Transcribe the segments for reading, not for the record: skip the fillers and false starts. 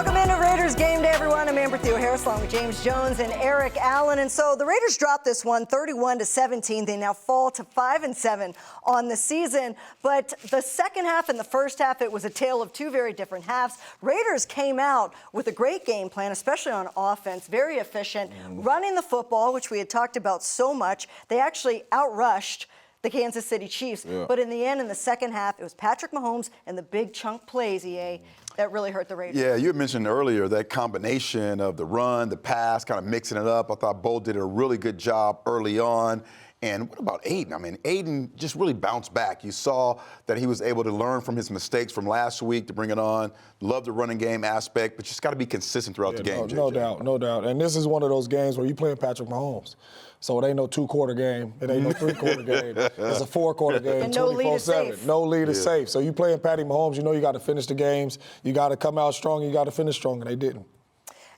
Welcome into Raiders Game Day, everyone. I'm Amber Theoharis along with James Jones and Eric Allen. And so the Raiders dropped this one 31-17. They now fall to 5-7 on the season. But the second half and the first half, it was a tale of two very different halves. Raiders came out with a great game plan, especially on offense, very efficient, running the football, which we had talked about so much. They actually outrushed the Kansas City Chiefs. But in the end, in the second half, it was Patrick Mahomes and the big chunk plays, EA, that really hurt the Raiders. Yeah, you had mentioned earlier that combination of the run, the pass, kind of mixing it up. I thought Bo did a really good job early on. And what about Aiden? I mean, Aiden just really bounced back. You saw that he was able to learn from his mistakes from last week to bring it on. Love the running game aspect, but just got to be consistent throughout the game. No doubt. And this is one of those games where you're playing Patrick Mahomes. So it ain't no two-quarter game. It ain't no three-quarter game. It's a four-quarter game, and no 24/7. lead is safe. No lead is safe. So you playing Patty Mahomes, you know you got to finish the games. You got to come out strong. You got to finish strong, and they didn't.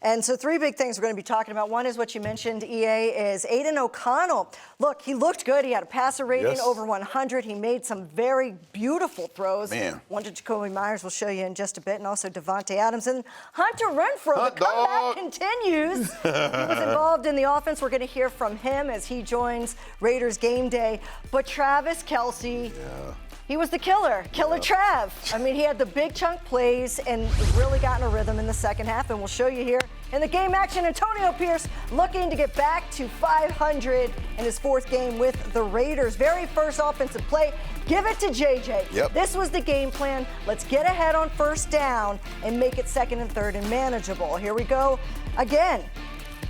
And so three big things we're going to be talking about. One is what you mentioned, EA, is Aiden O'Connell. Look, he looked good. He had a passer rating over 100. He made some very beautiful throws. One to Jacoby Myers, we'll show you in just a bit, and also Davante Adams. And Hunter Renfrow, the comeback continues. He was involved in the offense. We're going to hear from him as he joins Raiders Game Day. But Travis Kelce, he was the killer Trav. I mean, he had the big chunk plays and really got in a rhythm in the second half, and we'll show you here in the game action. Antonio Pierce looking to get back to 500 in his fourth game with the Raiders. Very first offensive play, give it to JJ. This was the game plan. Let's get ahead on first down and make it second and third and manageable. Here we go again.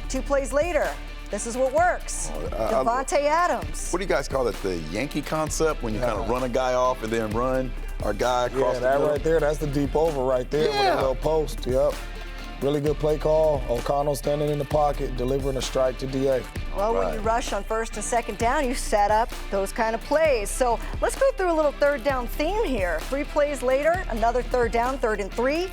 2 plays later. This is what works. Davante Adams. What do you guys call it? The Yankee concept, when you kind of run a guy off and then run our guy across the middle? Right there, that's the deep over right there with a little post. Really good play call. O'Connell standing in the pocket, delivering a strike to DA. Well, when you rush on first and second down, you set up those kind of plays. So let's go through a little third down theme here. 3 plays later, another third down, 3rd and 3.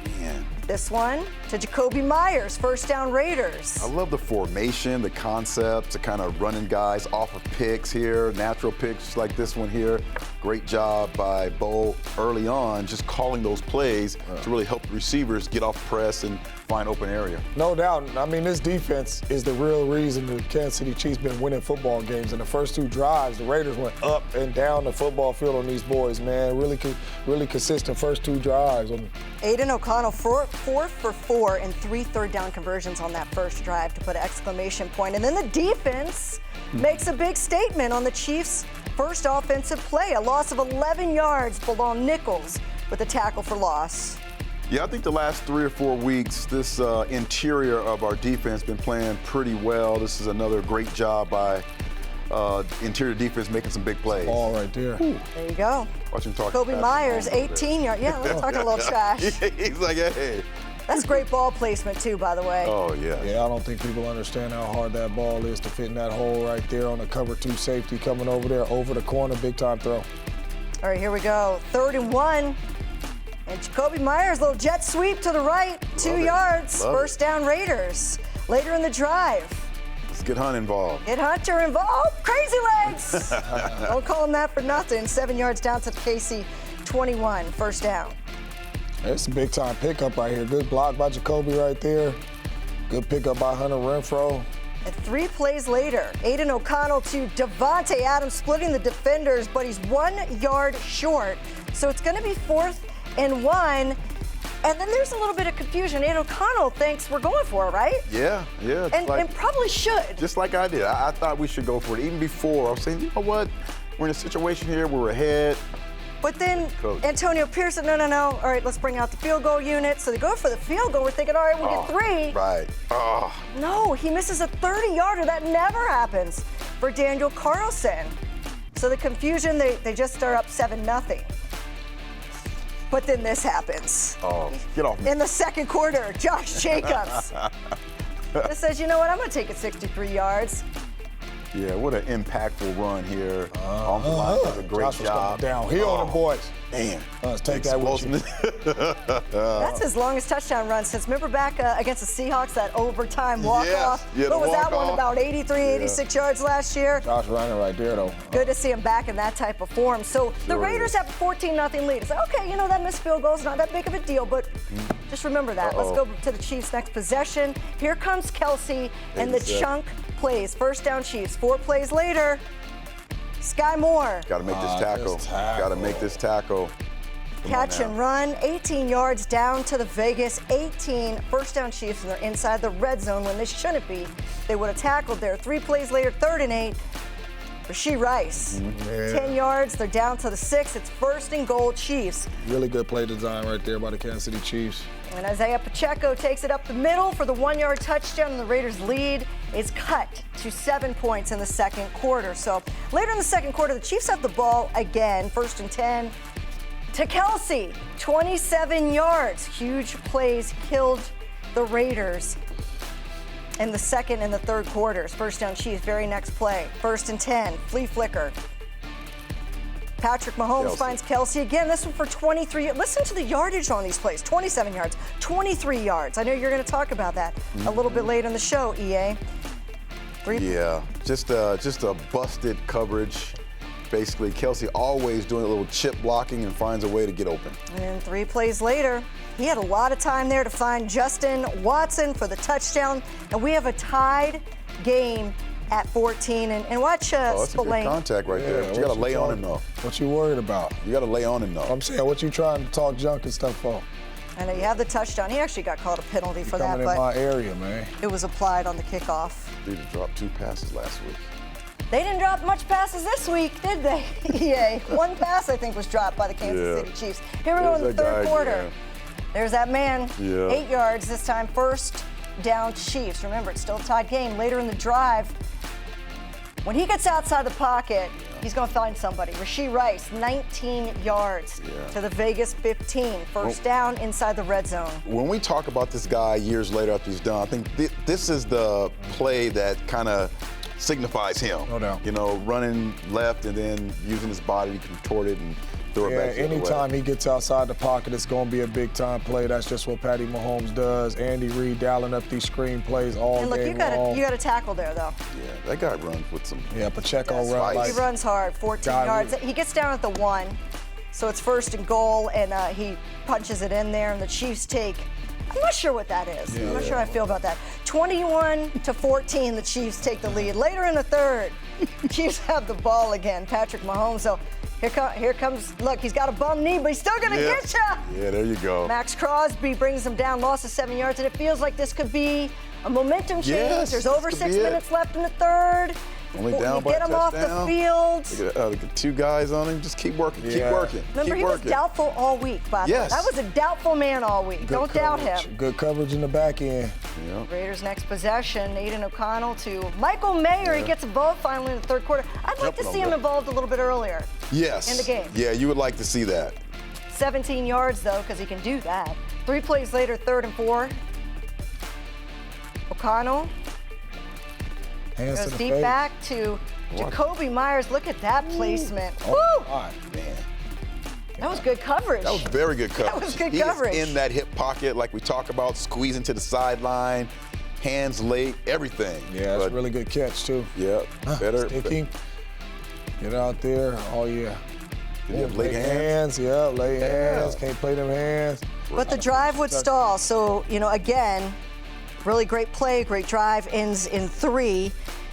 This one to Jacoby Myers, first down Raiders. I love the formation, the concept, to kind of running guys off of picks here, natural picks like this one here. Great job by Bo early on, just calling those plays to really help the receivers get off press and find open area. No doubt. I mean, this defense is the real reason the Kansas City Chiefs been winning football games. In the first 2 drives, the Raiders went up and down the football field on these boys, man. Really consistent first 2 drives. Aiden O'Connell, 4 for 4 and 3 third down conversions on that first drive to put an exclamation point. And then the defense makes a big statement on the Chiefs' first offensive play. A loss of 11 yards, Bilal Nichols with a tackle for loss. Yeah, I think the last 3 or 4 weeks, this interior of our defense been playing pretty well. This is another great job by interior defense making some big plays. Ball right there. There you go. Watch him talk. Kobe Myers, 18 yards. Yeah, let's talk a little trash. He's like, hey. That's great ball placement, too, by the way. Oh, yeah. Yeah, I don't think people understand how hard that ball is to fit in that hole right there on the cover 2 safety coming over there, over the corner, big-time throw. All right, here we go. 3rd and 1. And Jacoby Myers, little jet sweep to the right, 2 yards. First down Raiders. Later in the drive. Let's get Hunt involved. Get Hunter involved. Oh, crazy legs. Don't call him that for nothing. 7 yards down to KC 21. First down. It's a big-time pickup right here. Good block by Jacoby right there. Good pickup by Hunter Renfrow. And 3 plays later, Aiden O'Connell to Davante Adams, splitting the defenders, but he's 1 yard short. So it's going to be 4th and 1. And then there's a little bit of confusion. Aiden O'Connell thinks we're going for it, right? Yeah. And probably should. Just like I did. I thought we should go for it. Even before, I was saying, you know what? We're in a situation here, we're ahead. But then Antonio Pierce said, no. All right, let's bring out the field goal unit. So they go for the field goal. We're thinking, all right, we'll get 3. Right. No, he misses a 30-yarder. That never happens for Daniel Carlson. So the confusion, they just are up 7-0. But then this happens. Oh, get off me. In the second quarter, Josh Jacobs just says, you know what, I'm going to take it 63 yards. Yeah, what an impactful run here. On the line does a great job. Downhill on the boys. Man, let's take that with you. That's his longest touchdown run since, remember back against the Seahawks, that overtime walk-off? Yeah, what was that one, about 83, 86 yards last year? Josh running right there, though. Good to see him back in that type of form. So the Raiders have a 14-0 lead. It's like, okay, that missed field goal is not that big of a deal, but just remember that. Let's go to the Chiefs' next possession. Here comes Kelsey, and the chunk plays. First down Chiefs. 4 plays later. Sky Moore. Got to make this tackle. Got to make this tackle. Catch and run, 18 yards down to the Vegas 18. First down Chiefs, and they're inside the red zone when they shouldn't be. They would have tackled there. 3 plays later, 3rd and 8. Rashee Rice, 10 yards. They're down to the 6. It's 1st and goal Chiefs. Really good play design right there by the Kansas City Chiefs. And Isaiah Pacheco takes it up the middle for the 1-yard touchdown, and the Raiders' lead is cut to 7 points in the second quarter. So later in the second quarter, the Chiefs have the ball again, 1st and 10. To Kelsey, 27 yards. Huge plays killed the Raiders in the second and the third quarters. First down Chiefs, very next play. 1st and 10, flea flicker. Patrick Mahomes finds Kelsey again. This one for 23. Listen to the yardage on these plays. 27 yards, 23 yards. I know you're going to talk about that a little bit later in the show, EA. Yeah, just a busted coverage. Basically, Kelsey always doing a little chip blocking and finds a way to get open. And 3 plays later, he had a lot of time there to find Justin Watson for the touchdown. And we have a tied game at 14. And watch that's Spillane. a good contact right there. But you got to lay on him, though. What you worried about? You got to lay on him, though. I'm saying, what you trying to talk junk and stuff for? I know you have the touchdown. He actually got called a penalty for that, coming in my area, man. It was applied on the kickoff. Dude dropped 2 passes last week. They didn't drop much passes this week, did they? EA. 1 pass, I think, was dropped by the Kansas City Chiefs. Here we go in the third quarter. There's that man. 8 yards this time. First down Chiefs. Remember, it's still a tied game. Later in the drive, when he gets outside the pocket, he's going to find somebody. Rashee Rice, 19 yards to the Vegas 15. First down inside the red zone. When we talk about this guy years later after he's done, I think this is the play that kind of signifies him. No doubt. Running left and then using his body to contort it and throw it back. Anytime he gets outside the pocket, it's going to be a big-time play. That's just what Patty Mahomes does. Andy Reid dialing up these screen plays all and look, game long. you got to tackle there, though. Yeah, that guy runs with some. Yeah, Pacheco runs. He runs hard, 14 yards. He gets down at the 1, so it's 1st and goal, and he punches it in there, and the Chiefs take. I'm not sure what that is. I'm not sure how I feel about that. 21-14, the Chiefs take the lead. Later in the third, Chiefs have the ball again. Patrick Mahomes. So here comes. Look, he's got a bum knee, but he's still gonna get you. Yeah, there you go. Max Crosby brings him down, loss of 7 yards, and it feels like this could be a momentum change. Yes, There's over 6 minutes left in the third. Only down by get him off the field. Look at 2 guys on him. Just keep working. Keep working. Remember, he was doubtful all week, by the way. That was a doubtful man all week. Don't doubt him. Good coverage in the back end. Raiders next possession. Aiden O'Connell to Michael Mayer. He gets involved finally in the third quarter. I'd like to see him involved a little bit earlier. Yes. In the game. Yeah, you would like to see that. 17 yards, though, because he can do that. 3 plays later, 3rd and 4. O'Connell goes deep back to Jacoby Myers. Look at that placement. Woo! God, man. That was good coverage. That was very good coverage. That was good He coverage. is in that hip pocket, like we talk about, squeezing to the sideline, hands late, everything. Yeah, that's a really good catch, too. Yeah, better. Sticky. Get out there. Oh, yeah. Did he have late hands? Yeah, late hands. Can't play them hands. But the drive would stall. So, again, really great play, great drive, ends in 3.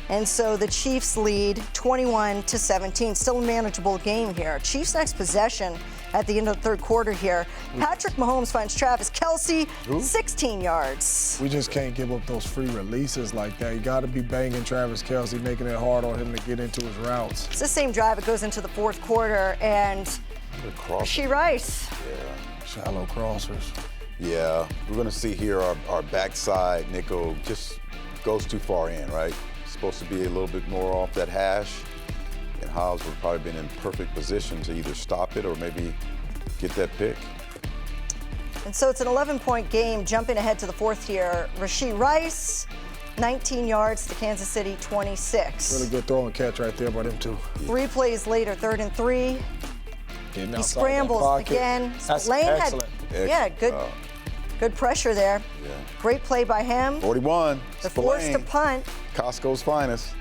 And so the Chiefs lead 21-17. Still a manageable game here. Chiefs next possession at the end of the third quarter here. Patrick Mahomes finds Travis Kelsey, 16 yards. We just can't give up those free releases like that. You got to be banging Travis Kelsey, making it hard on him to get into his routes. It's the same drive. It goes into the fourth quarter, and Rashee Rice. Yeah. Shallow crossers. Yeah, we're going to see here our backside, Nico, just goes too far in, right? Supposed to be a little bit more off that hash, and Hobbs would probably been in perfect position to either stop it or maybe get that pick. And so it's an 11-point game. Jumping ahead to the fourth here, Rashee Rice 19 yards to Kansas City 26. Really good throw and catch right there by them two. 3 plays later, 3rd and 3. He scrambles again. That's Lane excellent. Good pressure there. Yeah. Great play by him. 41. They're forced to punt. Costco's finest.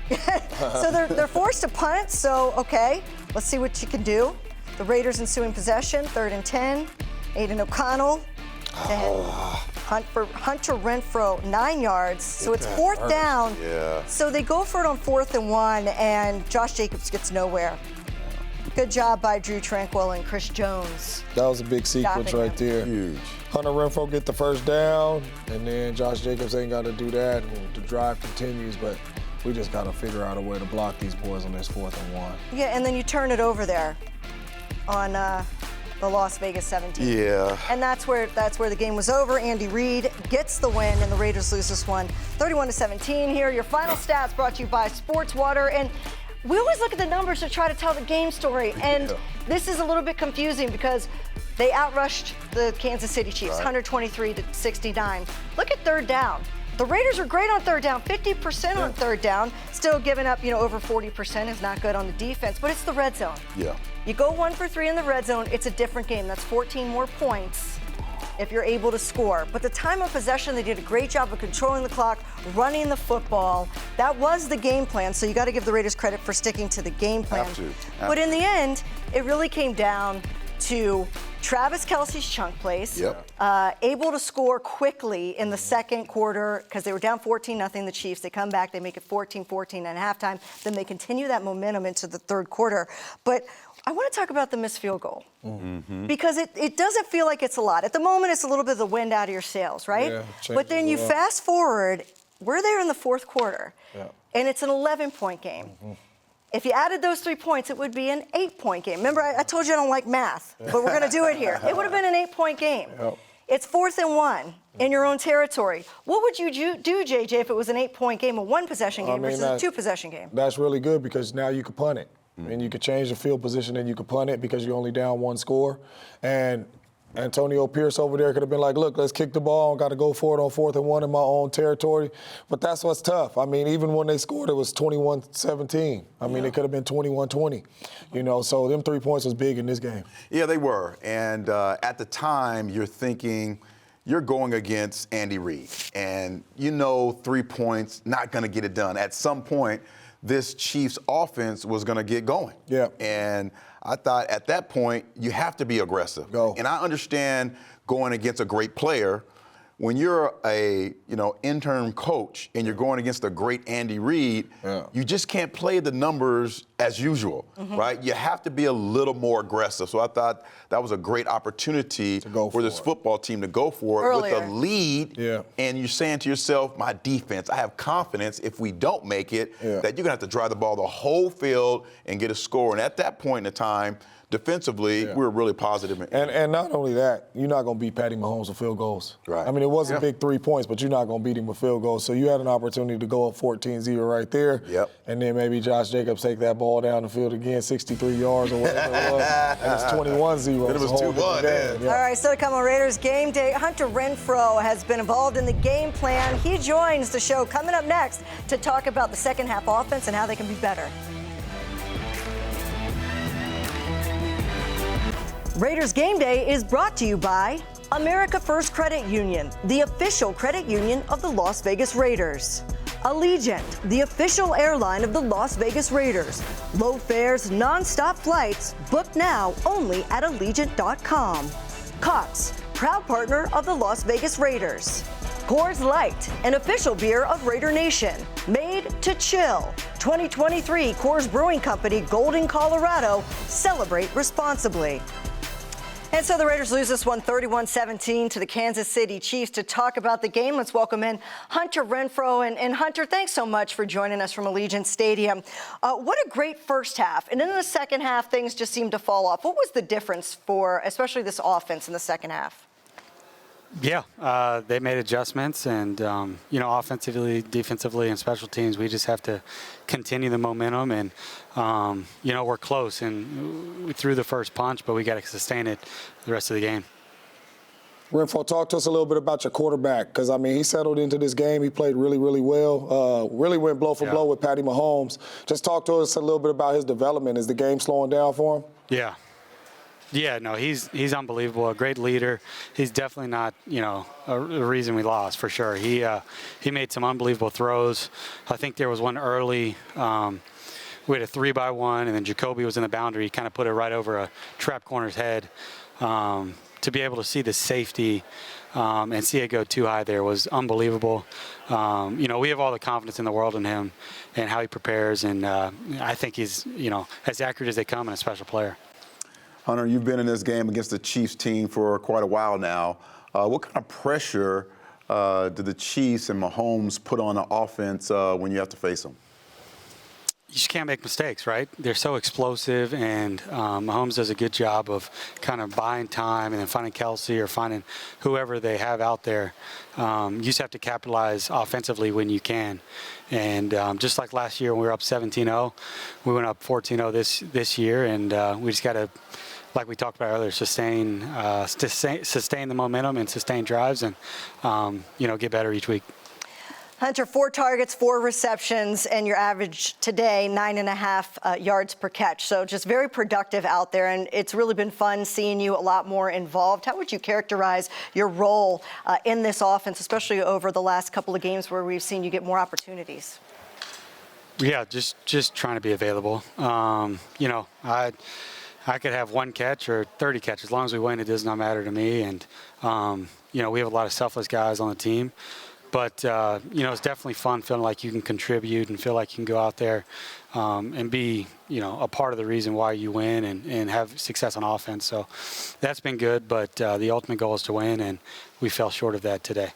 So they're forced to punt, so okay, let's see what you can do. The Raiders ensuing possession, 3rd and 10. Aiden O'Connell. Hunter Renfrow, 9 yards. So it's 4th down. Yeah. So they go for it on 4th and 1, and Josh Jacobs gets nowhere. Good job by Drew Tranquil and Chris Jones. That was a big sequence right there. Huge. Hunter Renfrow get the first down, and then Josh Jacobs ain't got to do that. And the drive continues, but we just got to figure out a way to block these boys on this 4th and 1. Yeah, and then you turn it over there on the Las Vegas 17. Yeah. And that's where the game was over. Andy Reid gets the win, and the Raiders lose this one, 31-17. Here, your final stats brought to you by Sports Water. And we always look at the numbers to try to tell the game story, and this is a little bit confusing because they outrushed the Kansas City Chiefs, 123-69. Look at 3rd down. The Raiders are great on 3rd down, 50% on 3rd down. Still giving up, over 40% is not good on the defense, but it's the red zone. Yeah. You go 1 for 3 in the red zone, it's a different game. That's 14 more points if you're able to score. But the time of possession, they did a great job of controlling the clock, running the football. That was the game plan, so you got to give the Raiders credit for sticking to the game plan. But in the end, it really came down to Travis Kelce's chunk plays, able to score quickly in the 2nd quarter because they were down 14-0, the Chiefs. They come back, they make it 14-14 at halftime. Then they continue that momentum into the 3rd quarter. But I want to talk about the missed field goal because it doesn't feel like it's a lot. At the moment, it's a little bit of the wind out of your sails, right? Yeah, but then you fast forward, we're there in the 4th quarter, and it's an 11-point game. If you added those 3 points, it would be an 8-point game. Remember, I told you I don't like math, but we're going to do it here. It would have been an 8-point game. It's 4th and 1 in your own territory. What would you do, JJ, if it was an 8-point game, a 1-possession game versus a 2-possession game? That's really good because now you can punt it. And you could change the field position and you could punt it because you're only down 1 score. And Antonio Pierce over there could have been like, look, let's kick the ball. Got to go for it on 4th and 1 in my own territory. But that's what's tough. I mean, even when they scored, it was 21-17. I mean, it could have been 21-20. So them 3 points was big in this game. Yeah, they were. And at the time, you're thinking you're going against Andy Reid. And 3 points, not going to get it done. At some point, this Chiefs offense was going to get going. Yeah. And I thought at that point, you have to be aggressive. Go. And I understand going against a great player. When you're a interim coach and you're going against a great Andy Reid, you just can't play the numbers as usual, right? You have to be a little more aggressive. So I thought that was a great opportunity for this football team to go for it with a lead. Yeah. And you're saying to yourself, my defense, I have confidence if we don't make it, that you're going to have to drive the ball the whole field and get a score. And at that point in the time, defensively, we were really positive. And not only that, you're not going to beat Patty Mahomes with field goals. Right. I mean, it wasn't big 3 points, but you're not going to beat him with field goals. So you had an opportunity to go up 14-0 right there. Yep. And then maybe Josh Jacobs take that ball down the field again, 63 yards or whatever it was. And it's 21-0. It was 2-1. All right, so to come on Raiders Game Day, Hunter Renfrow has been involved in the game plan. He joins the show coming up next to talk about the second half offense and how they can be better. Raiders Game Day is brought to you by America First Credit Union, the official credit union of the Las Vegas Raiders. Allegiant, the official airline of the Las Vegas Raiders. Low fares, non-stop flights. Book now only at Allegiant.com. Cox, proud partner of the Las Vegas Raiders. Coors Light, an official beer of Raider Nation. Made to chill. 2023 Coors Brewing Company, Golden, Colorado. Celebrate responsibly. And so the Raiders lose this one 31-17 to the Kansas City Chiefs. To talk about the game, let's welcome in Hunter Renfrow. And Hunter, thanks so much for joining us from Allegiant Stadium. What a great first half. And then in the second half, things just seemed to fall off. What was the difference for especially this offense in the second half? Yeah, they made adjustments, and offensively, defensively, and special teams, we just have to continue the momentum. And we're close, and we threw the first punch, but we got to sustain it the rest of the game. Renfrow, talk to us a little bit about your quarterback, because, I mean, he settled into this game. He played really, really well. Really went blow for blow with Patty Mahomes. Just talk to us a little bit about his development. Is the game slowing down for him? Yeah. Yeah, no, he's unbelievable. A great leader. He's definitely not, a reason we lost, for sure. He made some unbelievable throws. I think there was one early. We had a 3-by-1, and then Jacoby was in the boundary. He kind of put it right over a trap corner's head. To be able to see the safety and see it go too high there was unbelievable. We have all the confidence in the world in him and how he prepares, and I think he's, as accurate as they come and a special player. Hunter, you've been in this game against the Chiefs team for quite a while now. What kind of pressure do the Chiefs and Mahomes put on the offense when you have to face them? You just can't make mistakes, right? They're so explosive, and Mahomes does a good job of kind of buying time and then finding Kelsey or finding whoever they have out there. You just have to capitalize offensively when you can. And just like last year when we were up 17-0, we went up 14-0 this year, and we just got to, like we talked about earlier, sustain the momentum and sustain drives and, get better each week. Hunter, 4 targets, 4 receptions, and your average today, 9.5 yards per catch. So just very productive out there, and it's really been fun seeing you a lot more involved. How would you characterize your role in this offense, especially over the last couple of games where we've seen you get more opportunities? Yeah, just trying to be available. I could have 1 catch or 30 catches. As long as we win, it does not matter to me. And, we have a lot of selfless guys on the team. But, it's definitely fun feeling like you can contribute and feel like you can go out there and be, a part of the reason why you win and have success on offense. So that's been good, but the ultimate goal is to win, and we fell short of that today.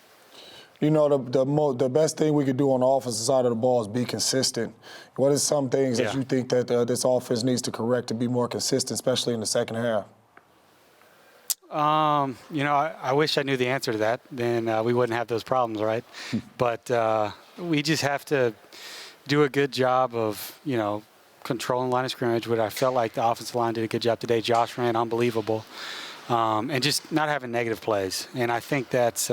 The best thing we could do on the offensive side of the ball is be consistent. What is some things that you think that this offense needs to correct to be more consistent, especially in the second half? I wish I knew the answer to that. Then we wouldn't have those problems, right? But we just have to do a good job of, controlling line of scrimmage, which I felt like the offensive line did a good job today. Josh ran unbelievable. And just not having negative plays. And I think that's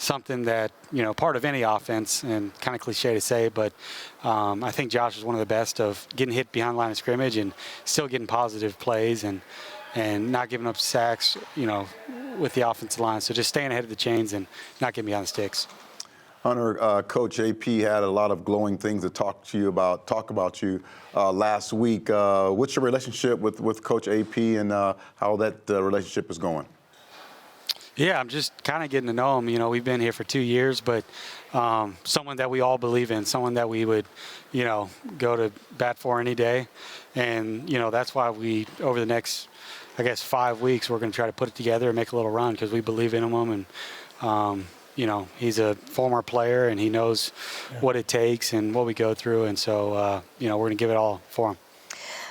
something that, part of any offense, and kind of cliche to say, but I think Josh is one of the best of getting hit behind line of scrimmage and still getting positive plays and not giving up sacks, with the offensive line. So just staying ahead of the chains and not getting behind the sticks. Hunter, Coach AP had a lot of glowing things to talk about you last week. What's your relationship with Coach AP and how that relationship is going? Yeah, I'm just kind of getting to know him. We've been here for 2 years, but someone that we all believe in, someone that we would, go to bat for any day. And, that's why over the next, 5 weeks, we're going to try to put it together and make a little run because we believe in him. And, he's a former player and he knows what it takes and what we go through. And so, we're going to give it all for him.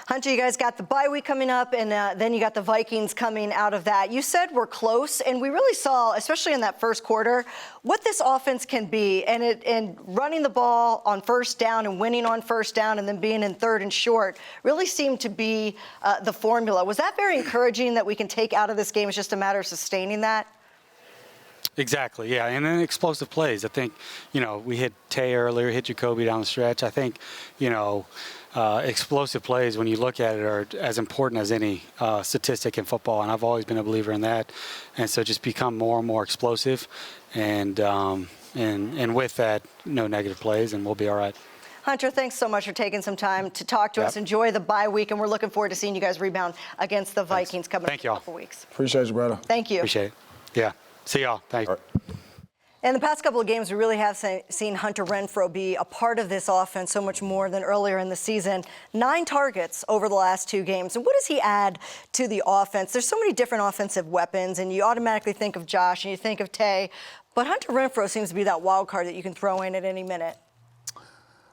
Hunter, you guys got the bye week coming up, and then you got the Vikings coming out of that. You said we're close, and we really saw, especially in that first quarter, what this offense can be. And running the ball on first down and winning on first down and then being in third and short really seemed to be the formula. Was that very encouraging that we can take out of this game? It's just a matter of sustaining that? Exactly, yeah, and then explosive plays. I think, we hit Tay earlier, hit Jacoby down the stretch. I think, explosive plays, when you look at it, are as important as any statistic in football, and I've always been a believer in that. And so just become more and more explosive, and with that, no negative plays, and we'll be all right. Hunter, thanks so much for taking some time to talk to us. Enjoy the bye week, and we're looking forward to seeing you guys rebound against the Vikings coming up in a couple weeks. Appreciate you, brother. Thank you. Appreciate it. Yeah. See y'all. Thanks. All right. In the past couple of games, we really have seen Hunter Renfrow be a part of this offense so much more than earlier in the season. 9 targets over the last 2 games. And what does he add to the offense? There's so many different offensive weapons, and you automatically think of Josh and you think of Tay. But Hunter Renfrow seems to be that wild card that you can throw in at any minute.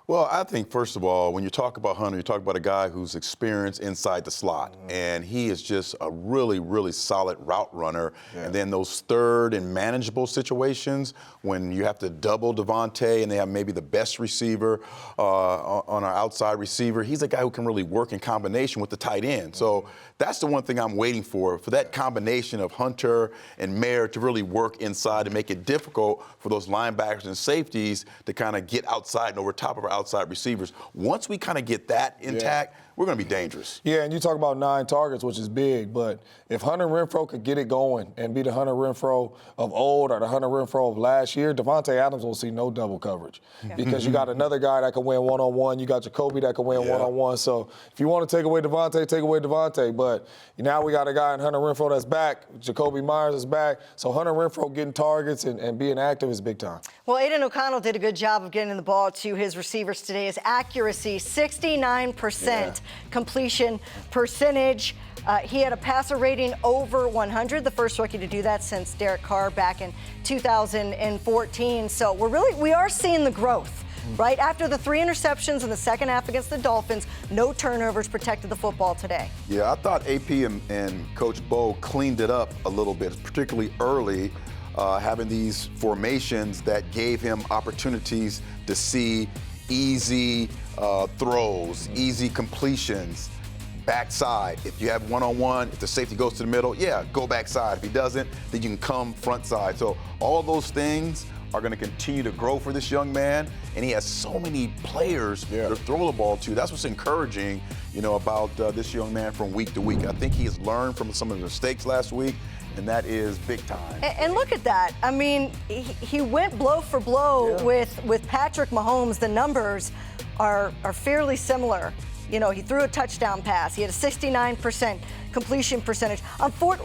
Well, I think, first of all, when you talk about Hunter, you talk about a guy who's experienced inside the slot. And he is just a really, really solid route runner. Yeah. And then those third and manageable situations when you have to double Devontae and they have maybe the best receiver on our outside receiver, he's a guy who can really work in combination with the tight end. So that's the one thing I'm waiting for that combination of Hunter and Mayer to really work inside and make it difficult for those linebackers and safeties to kind of get outside and over top of our outside receivers. Once we kind of get that intact, we're going to be dangerous. Yeah, and you talk about 9 targets, which is big, but if Hunter Renfrow could get it going and be the Hunter Renfrow of old or the Hunter Renfrow of last year, Devontae Adams will see no double coverage because you got another guy that can win one-on-one. You got Jacoby that can win one-on-one. So if you want to take away Devontae, take away Devontae. But now we got a guy in Hunter Renfrow that's back. Jacoby Myers is back. So Hunter Renfrow getting targets and being active is big time. Well, Aiden O'Connell did a good job of getting the ball to his receivers today. His accuracy, 69% completion percentage. He had a passer rating over 100, the first rookie to do that since Derek Carr back in 2014. So we are seeing the growth. Right after the 3 interceptions in the second half against the Dolphins, no turnovers protected the football today. Yeah, I thought AP and Coach Bo cleaned it up a little bit, particularly early, having these formations that gave him opportunities to see easy throws, easy completions, backside. If you have one-on-one, if the safety goes to the middle, go backside. If he doesn't, then you can come front side. So all of those things are going to continue to grow for this young man, and he has so many players to throw the ball to. That's what's encouraging, about this young man from week to week. I think he has learned from some of the mistakes last week, and that is big time. And look at that. I mean, he went blow for blow with Patrick Mahomes. The numbers are fairly similar. He threw a touchdown pass. He had a 69% completion percentage.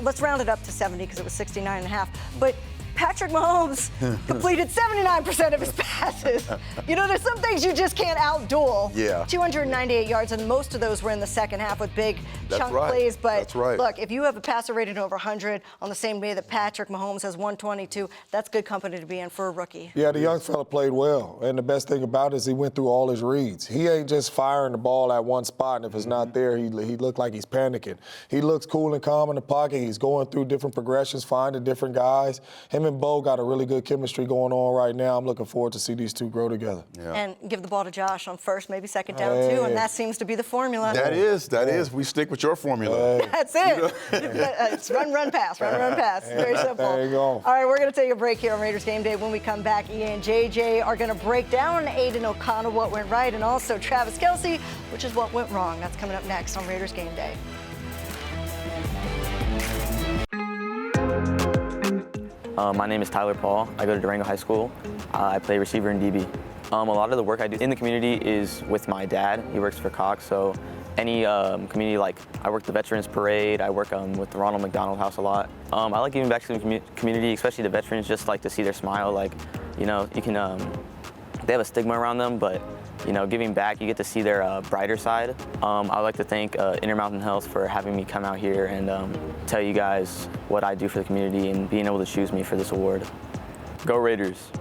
Let's round it up to 70 because it was 69.5. But Patrick Mahomes completed 79% of his passes. There's some things you just can't outduel. 298 yards, and most of those were in the second half with big chunk plays. But look, if you have a passer rating over 100 on the same day that Patrick Mahomes has 122, that's good company to be in for a rookie. Yeah, the young fella played well, and the best thing about it is he went through all his reads. He ain't just firing the ball at one spot, and if it's not there, he looked like he's panicking. He looks cool and calm in the pocket. He's going through different progressions, finding different guys. Him and Bo got a really good chemistry going on right now. I'm looking forward to see these two grow together. And give the ball to Josh on first, maybe second down too, and that seems to be the formula. That is. We stick with your formula. That's it. It's run, pass. Very simple. There you go. All right, we're going to take a break here on Raiders Game Day. When we come back, Ian and JJ are going to break down Aiden O'Connell, what went right, and also Travis Kelce, which is what went wrong. That's coming up next on Raiders Game Day. My name is Tyler Paul. I go to Durango High School. I play receiver and DB. A lot of the work I do in the community is with my dad. He works for Cox, so any community, like I work the Veterans Parade, I work with the Ronald McDonald House a lot. I like giving back to the community, especially the veterans, just like to see their smile. Like, you can, they have a stigma around them, but giving back, you get to see their brighter side. I'd like to thank Intermountain Health for having me come out here and tell you guys what I do for the community and being able to choose me for this award. Go Raiders.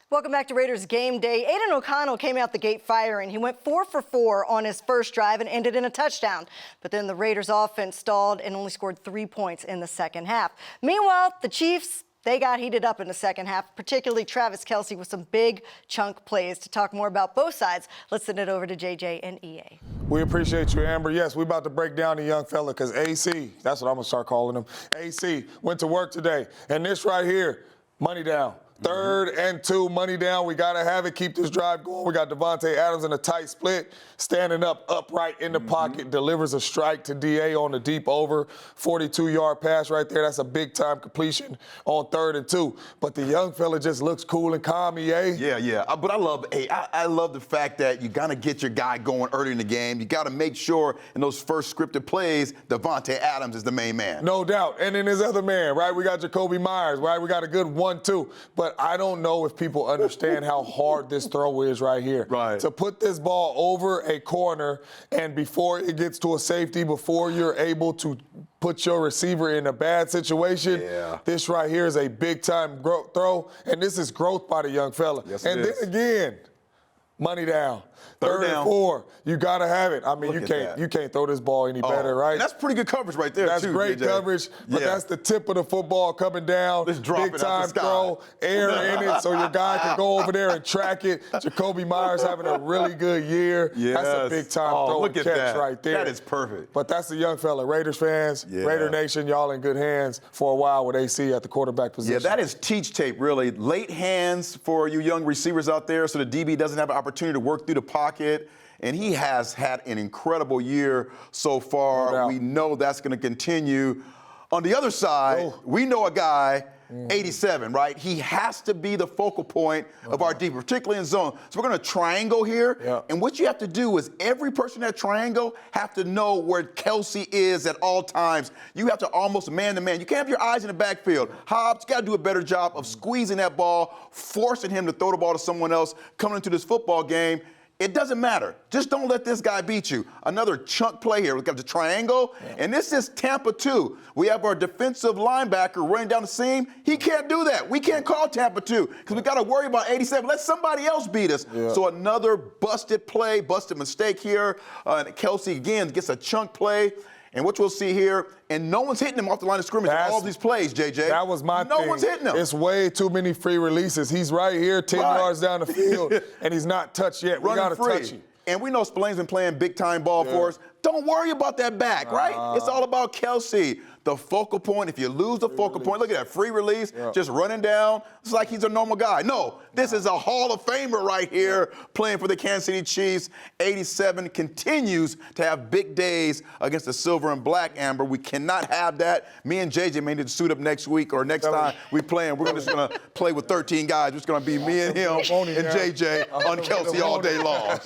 Welcome back to Raiders Game Day. Aiden O'Connell came out the gate firing. He went 4 for 4 on his first drive and ended in a touchdown. But then the Raiders offense stalled and only scored 3 points in the second half. Meanwhile, the Chiefs, they got heated up in the second half, particularly Travis Kelce with some big chunk plays. To talk more about both sides, let's send it over to JJ and EA. We appreciate you, Amber. Yes, we're about to break down the young fella because AC, that's what I'm going to start calling him. AC went to work today. And this right here, money down. 3rd and 2, money down. We got to have it. Keep this drive going. We got Devontae Adams in a tight split, standing up upright in the pocket, delivers a strike to DA on the deep over, 42-yard pass right there. That's a big-time completion on 3rd and 2. But the young fella just looks cool and calm, EA. Yeah. But I love the fact that you got to get your guy going early in the game. You got to make sure in those first scripted plays, Devontae Adams is the main man. No doubt. And then his other man, right? We got Jacoby Myers, right? We got a good 1-2. But But I don't know if people understand how hard this throw is right here. Right. To put this ball over a corner and before it gets to a safety, before you're able to put your receiver in a bad situation, this right here is a big-time throw, and this is growth by the young fella. Yes, and then again, money down. Third and 4, you gotta have it. I mean, you can't throw this ball any better, right? And that's pretty good coverage right there, That's too. great JJ. coverage, but that's the tip of the football coming down. Let's drop it big out time the sky. throw, air in it, so your guy can go over there and track it. Jacoby Myers having a really good year. Yes. That's a big time throw and catch right there. That is perfect. But that's a young fella. Raiders fans, Raider Nation, y'all in good hands for a while with AC at the quarterback position. Yeah, that is teach tape, really. Late hands for you young receivers out there so the DB doesn't have an opportunity to work through the pocket. And he has had an incredible year so far. No doubt. We know that's going to continue. On the other side, we know a guy, 87, right? He has to be the focal point of our DB, particularly in zone. So we're going to triangle here. Yeah. And what you have to do is every person in that triangle have to know where Kelsey is at all times. You have to almost man-to-man. You can't have your eyes in the backfield. Hobbs got to do a better job of squeezing that ball, forcing him to throw the ball to someone else coming into this football game. It doesn't matter. Just don't let this guy beat you. Another chunk play here. We've got the triangle, and this is Tampa 2. We have our defensive linebacker running down the seam. He can't do that. We can't call Tampa 2 because we got to worry about 87. Let somebody else beat us. Yeah. So another busted play, busted mistake here. Kelsey, again, gets a chunk play. And what you'll see here, and no one's hitting him off the line of scrimmage in all these plays, JJ. That was my thing. No one's hitting him. It's way too many free releases. He's right here, 10 yards down the field, and he's not touched yet. We got to touch him. And we know Spillane's been playing big-time ball for us. Don't worry about that back, right? It's all about Kelsey. The focal point, if you lose the focal point, look at that, free release, just running down. It's like he's a normal guy. No, this is a Hall of Famer right here playing for the Kansas City Chiefs. 87 continues to have big days against the silver and black, Amber. We cannot have that. Me and JJ may need to suit up next week or next time we play, and we're just going to play with 13 guys. It's going to be me and him and JJ on Kelsey all day long.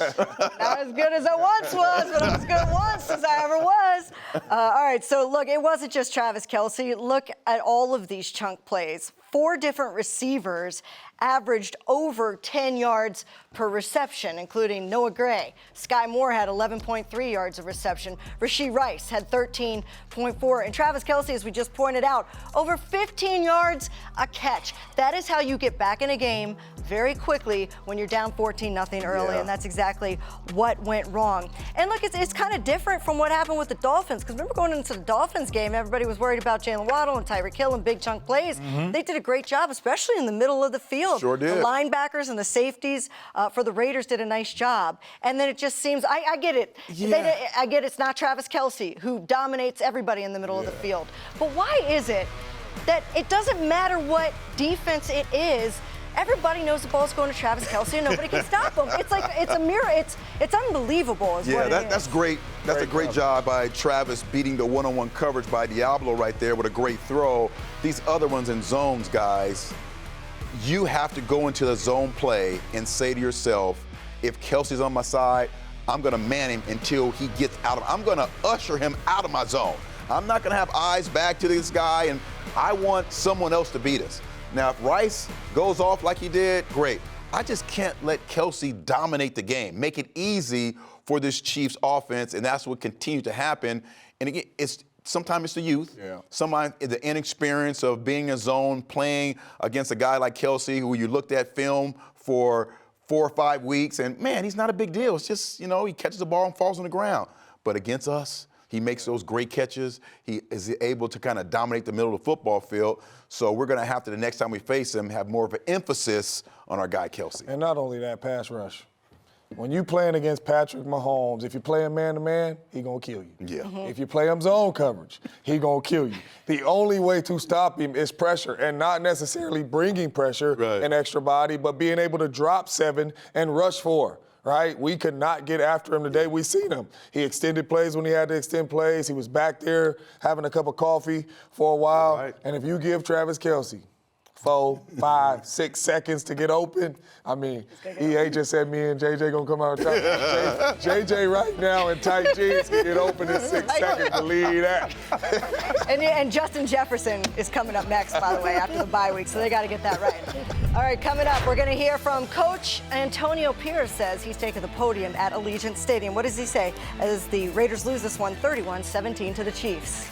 Not as good as I once was, but I'm as good once as I ever was. All right, so look, it wasn't just Travis Kelsey. Look at all of these chunk plays. 4 different receivers averaged over 10 yards per reception, including Noah Gray. Sky Moore had 11.3 yards of reception. Rashee Rice had 13.4. And Travis Kelsey, as we just pointed out, over 15 yards a catch. That is how you get back in a game very quickly when you're down 14-0 early, and that's exactly what went wrong. And look, it's kind of different from what happened with the Dolphins, because remember going into the Dolphins game, everybody was worried about Jalen Waddle and Tyreek Hill and big chunk plays. They did a great job, especially in the middle of the field. Sure did. The linebackers and the safeties for the Raiders did a nice job. And then it just seems, I get it. I get it's not Travis Kelsey who dominates everybody in the middle of the field. But why is it that it doesn't matter what defense it is, everybody knows the ball's going to Travis Kelsey and nobody can stop him? It's like, it's a mirror. It's unbelievable is what it is. That's great. That's a great job by Travis beating the one-on-one coverage by Diablo right there with a great throw. These other ones in zones, guys, you have to go into the zone play and say to yourself, if Kelsey's on my side, I'm going to man him until he gets out of I'm going to usher him out of my zone. I'm not going to have eyes back to this guy, and I want someone else to beat us. Now, if Rice goes off like he did, great. I just can't let Kelsey dominate the game, make it easy for this Chiefs offense, and that's what continues to happen. And again, sometimes it's the youth. Sometimes the inexperience of being in zone, playing against a guy like Kelsey, who you looked at film for 4 or 5 weeks, and man, he's not a big deal. It's just, he catches the ball and falls on the ground. But against us, he makes those great catches. He is able to kind of dominate the middle of the football field. So we're going to have to, the next time we face him, have more of an emphasis on our guy Kelsey. And not only that, pass rush. When you playing against Patrick Mahomes, if you play him man-to-man, he going to kill you. If you play him zone coverage, he going to kill you. The only way to stop him is pressure, and not necessarily bringing pressure and extra body, but being able to drop 7 and rush 4. Right? We could not get after him today. We seen him. He extended plays when he had to extend plays. He was back there having a cup of coffee for a while. And if you give Travis Kelsey 4, 5, 6 seconds to get open. I mean, EA just said me and JJ gonna come out and talk. JJ right now in tight jeans can get open in 6 seconds, believe that. And Justin Jefferson is coming up next, by the way, after the bye week, so they got to get that right. All right, coming up, we're going to hear from Coach Antonio Pierce. Says he's taking the podium at Allegiant Stadium. What does he say as the Raiders lose this one 31-17 to the Chiefs?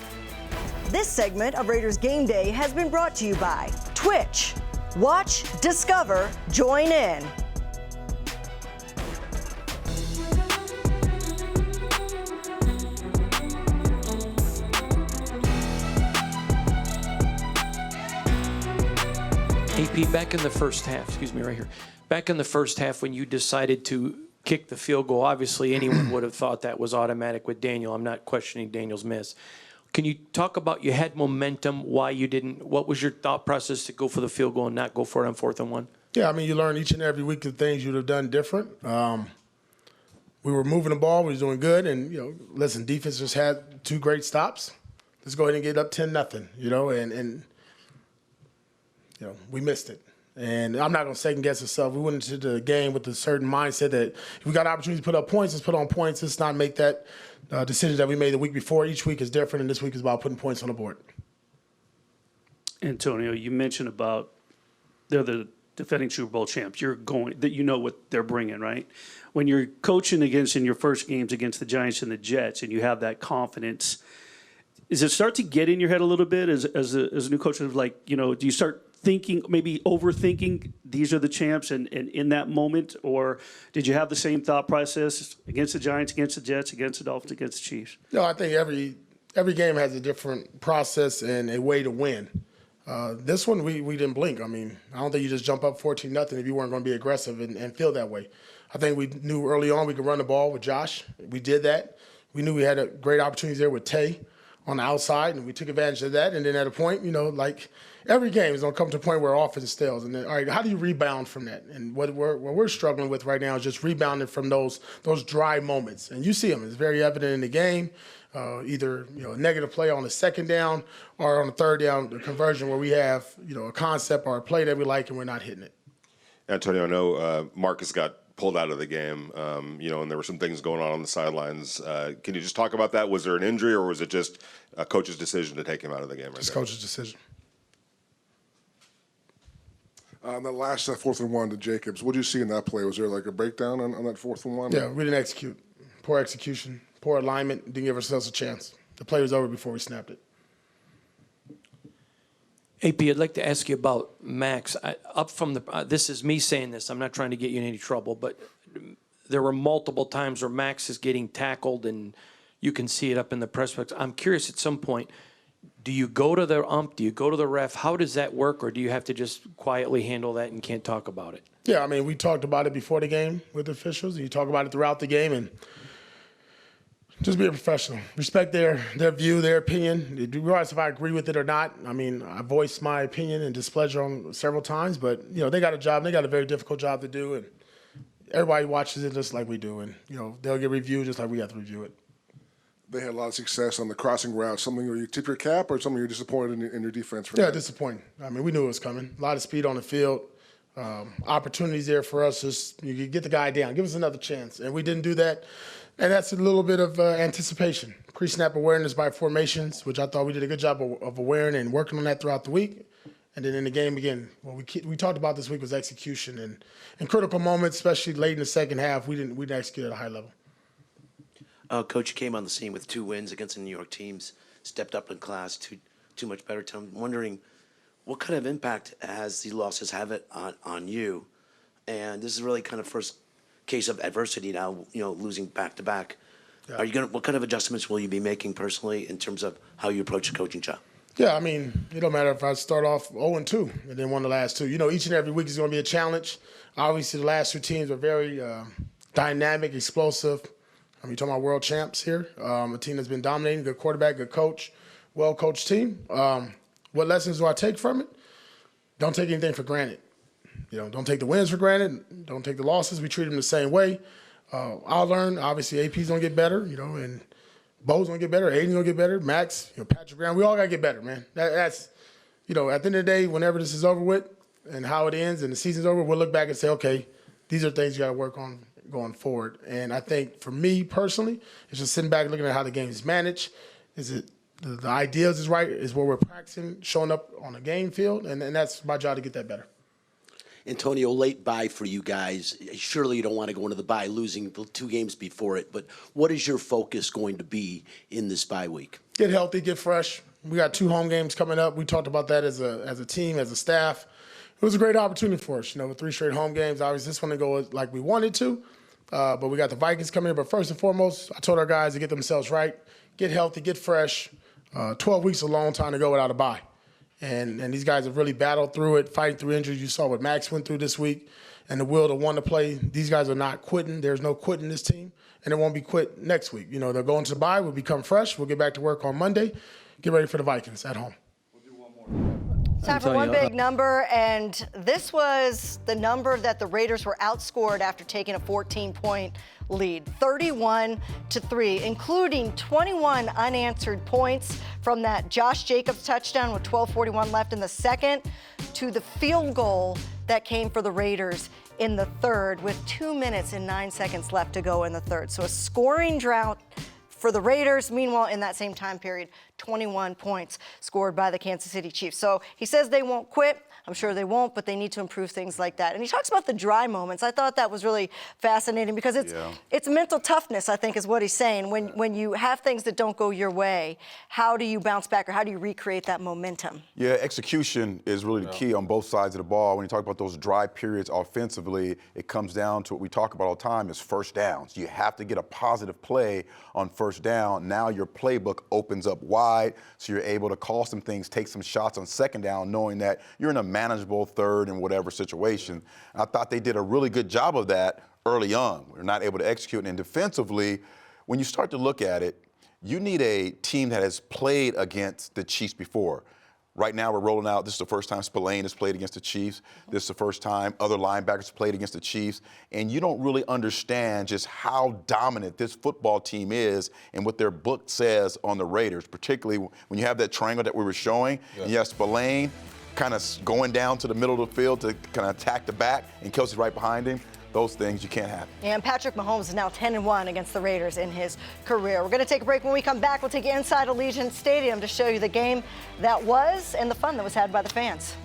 This segment of Raiders Game Day has been brought to you by Twitch. Watch, discover, join in. AP, back in the first half, back in the first half when you decided to kick the field goal, obviously anyone would have thought that was automatic with Daniel. I'm not questioning Daniel's miss. Can you talk about, you had momentum, why you didn't, what was your thought process to go for the field goal and not go for it on 4th and 1? Yeah, I mean, you learn each and every week the things you'd have done different. We were moving the ball, we was doing good, and, listen, defense just had 2 great stops. Let's go ahead and get up 10-0, and we missed it. And I'm not going to second guess ourselves. We went into the game with a certain mindset that if we got opportunities to put up points, let's put on points. Let's not make that decision that we made the week before. Each week is different, and this week is about putting points on the board. Antonio, you mentioned about they're the defending Super Bowl champs. You're going that what they're bringing, right? When you're coaching against in your first games against the Giants and the Jets, and you have that confidence, does it start to get in your head a little bit as a new coach? Of like, do you start thinking, maybe overthinking, these are the champs, and in that moment, or did you have the same thought process against the Giants, against the Jets, against the Dolphins, against the Chiefs? No, I think every game has a different process and a way to win. This one, we didn't blink. I mean, I don't think you just jump up 14-0 if you weren't going to be aggressive and feel that way. I think we knew early on we could run the ball with Josh. We did that. We knew we had a great opportunity there with Tay on the outside, and we took advantage of that. And then at a point, like every game is going to come to a point where offense stales. And then, all right, how do you rebound from that? And what we're struggling with right now is just rebounding from those dry moments. And you see them. It's very evident in the game. Either a negative play on the second down or on the third down, the conversion where we have a concept or a play that we like and we're not hitting it. Antonio, I know Marcus got pulled out of the game, and there were some things going on the sidelines. Can you just talk about that? Was there an injury, or was it just a coach's decision to take him out of the game? Just coach's decision. On the last 4th and 1 to Jacobs, what did you see in that play? Was there like a breakdown on that 4th and 1? Yeah, we didn't execute. Poor execution, poor alignment, didn't give ourselves a chance. The play was over before we snapped it. AP, I'd like to ask you about Max. This is me saying this. I'm not trying to get you in any trouble, but there were multiple times where Max is getting tackled, and you can see it up in the press box. I'm curious, at some point, do you go to the ump? Do you go to the ref? How does that work, or do you have to just quietly handle that and can't talk about it? Yeah, I mean, we talked about it before the game with the officials, and you talk about it throughout the game, and just be a professional. Respect their view, their opinion. Regardless if I agree with it or not. I mean, I voiced my opinion and displeasure on several times, but, they got a job. They got a very difficult job to do, and everybody watches it just like we do. And, they'll get reviewed just like we have to review it. They had a lot of success on the crossing route. Something where you tip your cap, or something you're disappointed in your defense for? Yeah, disappointing. I mean, we knew it was coming. A lot of speed on the field. Opportunities there for us. Just you get the guy down. Give us another chance. And we didn't do that. And that's a little bit of anticipation. Pre-snap awareness by formations, which I thought we did a good job of awareness and working on that throughout the week. And then in the game, again, what we talked about this week was execution. And in critical moments, especially late in the second half, we didn't execute at a high level. Coach, you came on the scene with 2 wins against the New York teams, stepped up in class, too much better. I'm wondering, what kind of impact has these losses have it on you? And this is really kind of first case of adversity now, losing back-to-back. Yeah. What kind of adjustments will you be making personally in terms of how you approach the coaching job? Yeah, I mean, it don't matter if I start off 0-2 and then won the last 2. Each and every week is going to be a challenge. Obviously, the last 2 teams are very dynamic, explosive. I mean, you're talking about world champs here, a team that's been dominating, good quarterback, good coach, well-coached team. What lessons do I take from it? Don't take anything for granted. Don't take the wins for granted. Don't take the losses. We treat them the same way. I'll learn. Obviously, AP's going to get better, and Bo's going to get better. Aiden's going to get better. Max, Patrick Graham. We all got to get better, man. That's at the end of the day, whenever this is over with and how it ends and the season's over, we'll look back and say, okay, these are things you got to work on going forward. And I think for me personally, it's just sitting back and looking at how the game is managed. Is it the ideas is right? Is where we're practicing, showing up on a game field, and that's my job to get that better. Antonio, late bye for you guys. Surely you don't want to go into the bye losing the 2 games before it, but what is your focus going to be in this bye week? Get healthy, get fresh. We got 2 home games coming up. We talked about that as a team, as a staff. It was a great opportunity for us, with 3 straight home games. Obviously, this one didn't go like we wanted to, but we got the Vikings coming in. But first and foremost, I told our guys to get themselves right, get healthy, get fresh. 12 weeks is a long time to go without a bye. And these guys have really battled through it, fighting through injuries. You saw what Max went through this week and the will to want to play. These guys are not quitting. There's no quitting this team, and it won't be quit next week. They'll go into the bye. We'll become fresh. We'll get back to work on Monday. Get ready for the Vikings at home. Time for one big number, and this was the number that the Raiders were outscored after taking a 14-point lead, 31-3, including 21 unanswered points from that Josh Jacobs touchdown with 12:41 left in the second to the field goal that came for the Raiders in the third with 2 minutes and 9 seconds left to go in the third. So a scoring drought for the Raiders. Meanwhile, in that same time period, 21 points scored by the Kansas City Chiefs. So he says they won't quit. I'm sure they won't, but they need to improve things like that. And he talks about the dry moments. I thought that was really fascinating because it's mental toughness, I think, is what he's saying. When you have things that don't go your way, how do you bounce back or how do you recreate that momentum? Yeah, execution is really the key on both sides of the ball. When you talk about those dry periods offensively, it comes down to what we talk about all the time is first downs. You have to get a positive play on first down. Now your playbook opens up wide, so you're able to call some things, take some shots on second down, knowing that you're in a manageable third in whatever situation. I thought they did a really good job of that early on. We're not able to execute. And defensively, when you start to look at it, you need a team that has played against the Chiefs before. Right now, we're rolling out. This is the first time Spillane has played against the Chiefs. This is the first time other linebackers played against the Chiefs. And you don't really understand just how dominant this football team is and what their book says on the Raiders, particularly when you have that triangle that we were showing. Yeah. And you have Spillane kind of going down to the middle of the field to kind of attack the back, and Kelsey's right behind him. Those things you can't have. And Patrick Mahomes is now 10-1 against the Raiders in his career. We're going to take a break. When we come back, we'll take you inside Allegiant Stadium to show you the game that was and the fun that was had by the fans.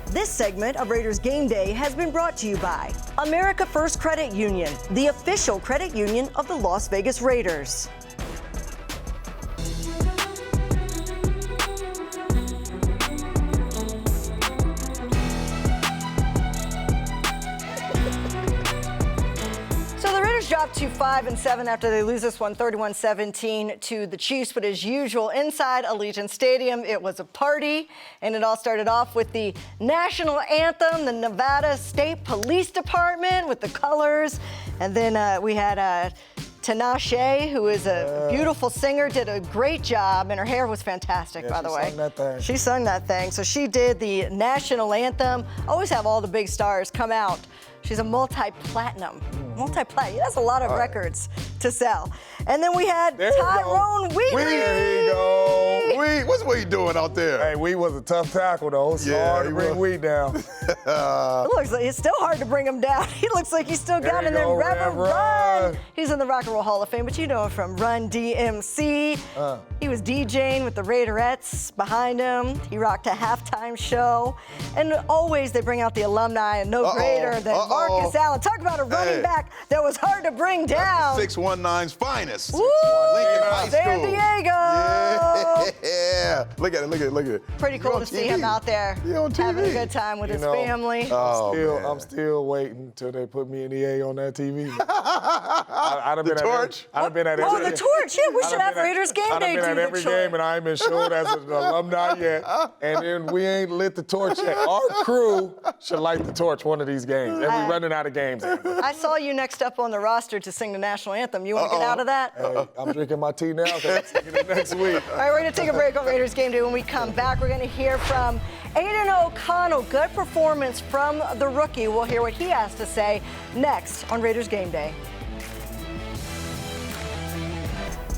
This segment of Raiders Game Day has been brought to you by America First Credit Union, the official credit union of the Las Vegas Raiders. Dropped to 5-7 after they lose this one 31-17 to the Chiefs. But as usual, inside Allegiant Stadium, it was a party. And it all started off with the national anthem, the Nevada State Police Department with the colors. And then we had Tinashe, who is a beautiful singer, did a great job. And her hair was fantastic, by the way. She sung that thing. She sung that thing. So she did the national anthem. Always have all the big stars come out. She's a multi-platinum. That's a lot of records to sell. And then we had Tyrone Wheatley. There you go. Wheat, what you doing out there? Hey, Wheat was a tough tackle, though. It's hard to bring Wheat down. It looks like it's still hard to bring him down. He looks like he's still got it. And then Reverend Run. He's in the Rock and Roll Hall of Fame, but you know him from Run DMC. He was DJing with the Raiderettes behind him. He rocked a halftime show. And always they bring out the alumni, and no greater than Marcus Allen. Talk about a running back that was hard to bring down. 619's finest. Woo! Lincoln High School. San Diego. Yeah. Look at it. Pretty cool to see him out there having a good time with his family. I'm still waiting till they put me in the A on that TV. I'd have been the torch? I've been at every game. Oh, the torch. Yeah, we should have Raiders Game Day. I've been at every game, and I ain't been showed as an alumni yet. And then we ain't lit the torch yet. Our crew should light the torch one of these games. And we're running out of games. I saw you next up on the roster to sing the national anthem. You want to get out of that? Hey, I'm drinking my tea now, so I'm singing it next week. All right, we're going to take a break on Raiders Game Day. When we come back, we're going to hear from Aiden O'Connell. Good performance from the rookie. We'll hear what he has to say next on Raiders Game Day.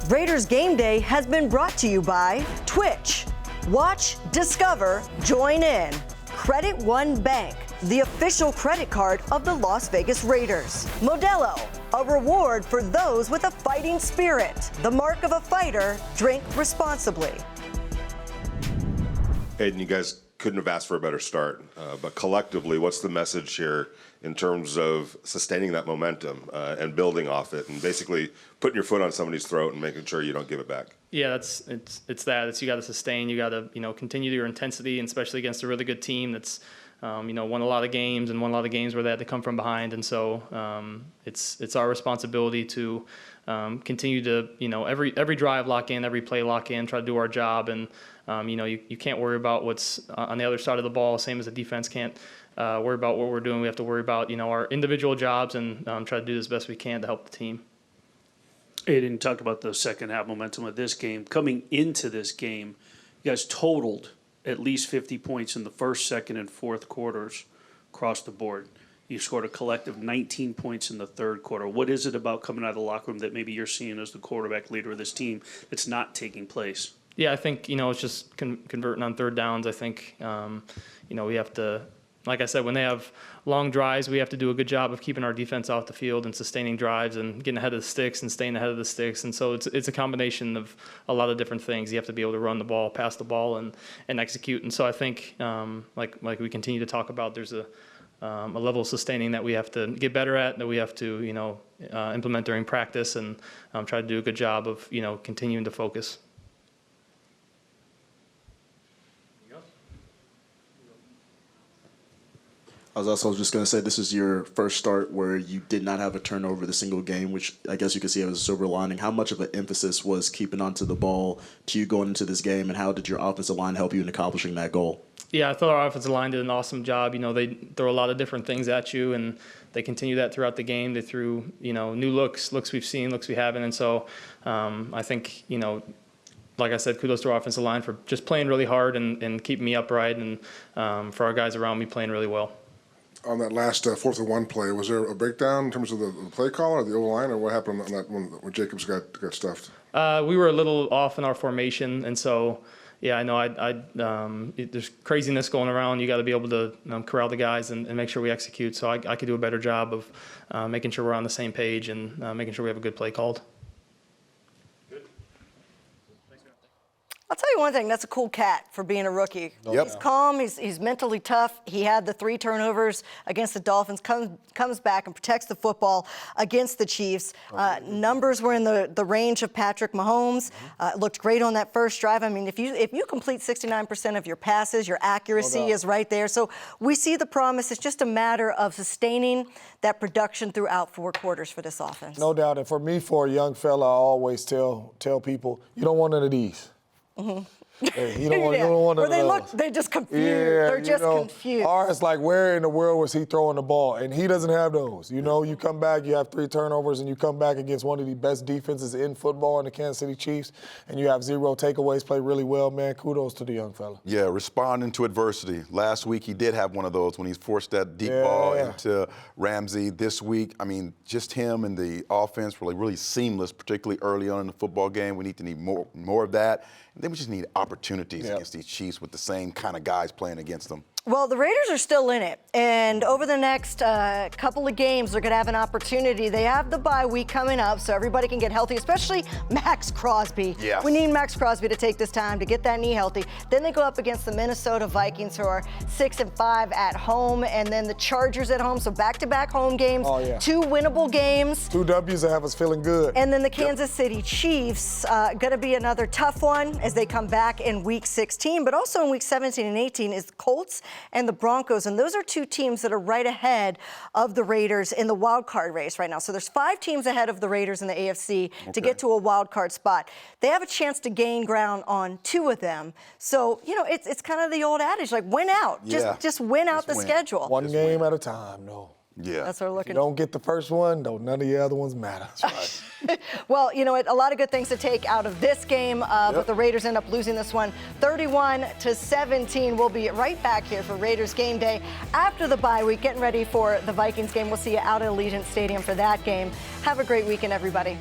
Raiders Game Day has been brought to you by Twitch. Watch, discover, join in. Credit One Bank, the official credit card of the Las Vegas Raiders. Modelo, a reward for those with a fighting spirit. The mark of a fighter, drink responsibly. Hayden, you guys couldn't have asked for a better start, but collectively, what's the message here in terms of sustaining that momentum and building off it and basically putting your foot on somebody's throat and making sure you don't give it back? Yeah, it's you got to sustain. You got to continue your intensity, and especially against a really good team that's won a lot of games and won a lot of games where they had to come from behind. And so it's our responsibility to continue to every drive lock in, every play lock in, try to do our job. And you can't worry about what's on the other side of the ball, same as the defense can't worry about what we're doing. We have to worry about our individual jobs and try to do as best we can to help the team. Aiden, talk about the second half momentum of this game. Coming into this game, you guys totaled at least 50 points in the first, second, and fourth quarters across the board. You scored a collective 19 points in the third quarter. What is it about coming out of the locker room that maybe you're seeing as the quarterback leader of this team that's not taking place? Yeah, I think, it's just converting on third downs. I think, we have to, like I said, when they have long drives, we have to do a good job of keeping our defense off the field and sustaining drives and getting ahead of the sticks and staying ahead of the sticks. And so it's a combination of a lot of different things. You have to be able to run the ball, pass the ball, and execute. And so I think, like we continue to talk about, there's a level of sustaining that we have to get better at, that we have to, implement during practice and try to do a good job of, continuing to focus. I was also just going to say, this is your first start where you did not have a turnover the single game, which I guess you could see as a silver lining. How much of an emphasis was keeping onto the ball to you going into this game, and how did your offensive line help you in accomplishing that goal? Yeah, I thought our offensive line did an awesome job. They throw a lot of different things at you, and they continue that throughout the game. They threw, new looks we've seen, looks we haven't. And so I think, like I said, kudos to our offensive line for just playing really hard and keeping me upright, and for our guys around me playing really well. On that last 4th and 1 play, was there a breakdown in terms of the play call or the O-line, or what happened on that when Jacobs got stuffed? We were a little off in our formation, and so, yeah, I know there's craziness going around. You got to be able to corral the guys and make sure we execute. So I could do a better job of making sure we're on the same page and making sure we have a good play called. I'll tell you one thing, that's a cool cat for being a rookie. Yep. He's calm, he's mentally tough. He had the 3 turnovers against the Dolphins, comes back and protects the football against the Chiefs. Numbers were in the range of Patrick Mahomes. Looked great on that first drive. I mean, if you complete 69% of your passes, your accuracy is right there. So we see the promise. It's just a matter of sustaining that production throughout 4 quarters for this offense. No doubt. And for me, for a young fella, I always tell people, you don't want none of these. Mm-hmm. You don't want Where they're just confused. Yeah, they're just confused. Ours, like, where in the world was he throwing the ball? And he doesn't have those. You come back, you have 3 turnovers, and you come back against one of the best defenses in football in the Kansas City Chiefs, and you have 0 takeaways, play really well, man. Kudos to the young fella. Yeah, responding to adversity. Last week he did have one of those when he forced that deep ball into Ramsey. This week, I mean, just him and the offense were really seamless, particularly early on in the football game. We need to need more of that. And then we just need opportunities against these Chiefs with the same kind of guys playing against them. Well, the Raiders are still in it, and over the next couple of games, they're going to have an opportunity. They have the bye week coming up, so everybody can get healthy, especially Max Crosby. Yeah. We need Max Crosby to take this time to get that knee healthy. Then they go up against the Minnesota Vikings, who are 6-5 at home, and then the Chargers at home, so back-to-back home games, 2 winnable games. 2 W's that have us feeling good. And then the Kansas City Chiefs, going to be another tough one as they come back in Week 16, but also in Week 17 and 18 is the Colts and the Broncos, and those are 2 teams that are right ahead of the Raiders in the wild card race right now. So there's 5 teams ahead of the Raiders in the AFC to get to a wild card spot. They have a chance to gain ground on 2 of them. So, it's kind of the old adage, like win out. Just win out the schedule. One game at a time, Yeah. That's what we're looking. If you don't get the first one, none of the other ones matter. That's right. Well, a lot of good things to take out of this game, but the Raiders end up losing this one 31-17. We'll be right back here for Raiders Game Day after the bye week, getting ready for the Vikings game. We'll see you out at Allegiant Stadium for that game. Have a great weekend, everybody.